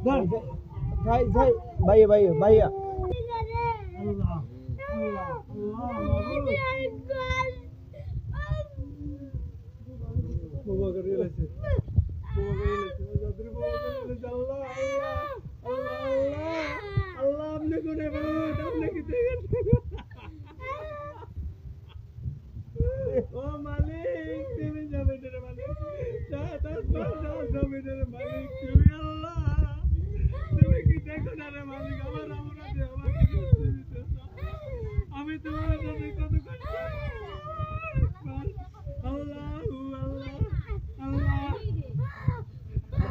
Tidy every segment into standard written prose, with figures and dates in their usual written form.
দেন। ধর। ভাই ভাই ভাইয়া ভাইয়া ভাইয়া আল্লাহ আল্লাহ বাবা করে লেছে আল্লাহ আল্লাহ আপনি করে আপনি কি ও মালিক তুমি যাবে রে মালিক যাবে রে মালিক তুমি আল্লাহ তুমি কি দেখো না রে মালিক আমার আমাকে আমি তোমার সাথে কত কষ্ট আল্লাহ আল্লাহ আল্লাহ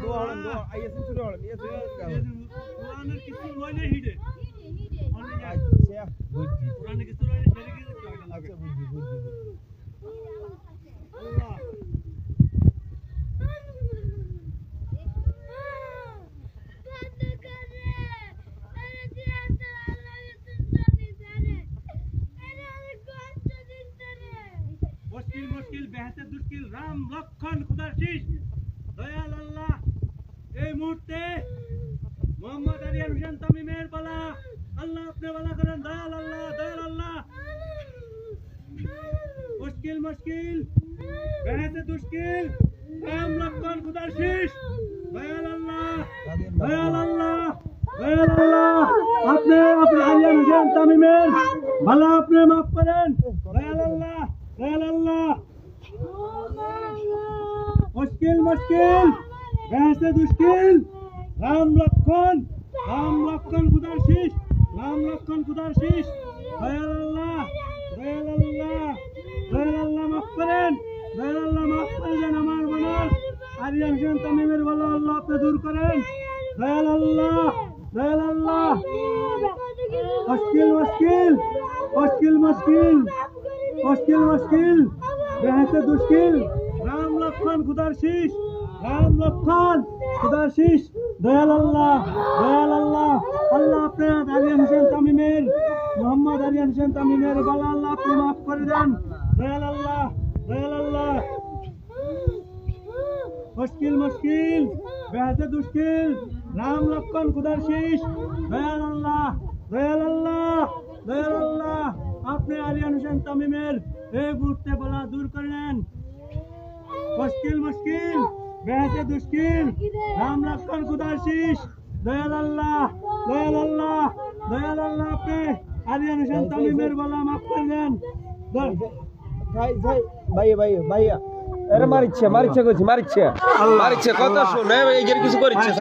দোয়া হলেন দোয়া আইয়াছেন শুরু হলেন কোরআনের কিছু লইলে হিডে আচ্ছা বুঝছি কোরআনের কিছু লইলে সেরে কি আচ্ছা বুঝছি বুঝছি আল্লাহ মুশকিল মুশকিল বেহেশতে দুশকিল রাম লক্ষণ খুদার শীষ দয়াল আল্লাহ এই মুহূর্তে মোহাম্মদ আরিয়ান হোসেন তামিমের বালা আল্লাহ আপনি বালা করেন দয়াল আল্লাহ মুশকিল মুশকিল বেহেশতে দুশকিল রাম লক্ষণ খুদার শীষ দয়াল আল্লাহ আপনি আরিয়ান হোসেন তামিমের বালা আপনি মাফ করেন দয়াল আল্লাহ मुश्किल मुश्किल ऐसे दुश्किल राम लखन खुदा शीश दयाल अल्लाह माफ करें আমার বানার আরিয়ান হোসেন তামিমের বালা আল্লাহ আপনি দূর করেন দয়াল আল্লাহ मुश्किल बेहसे दुश्किल राम लखन खुदार शीश दयाल अल्लाह अल्लाह अपने आरियान হোসেন তামিমের मोहम्मद आरियान হোসেन তামিমের বালা আল্লাহ আপনি মাফ করে দেন দয়াল আল্লাহ मुश्किल बेहसे दुश्किल राम लखन खुदार शीश दयाल अल्लाह আপনি আরিয়ান হোসেন তামিমের এই মুহূর্তে বলা দূর করলেন মুশকিল বেহেশতে দুশকিল রাম লক্ষণ খুদার শীষ দয়াল আল্লাহ আপনি আরিয়ান হোসেন তামিমের বলা মাফ করলেন ভাই ভাই ভাইয়া ভাইয়া এরা মারিচ্ছে কত শুনে এই কিছু করছে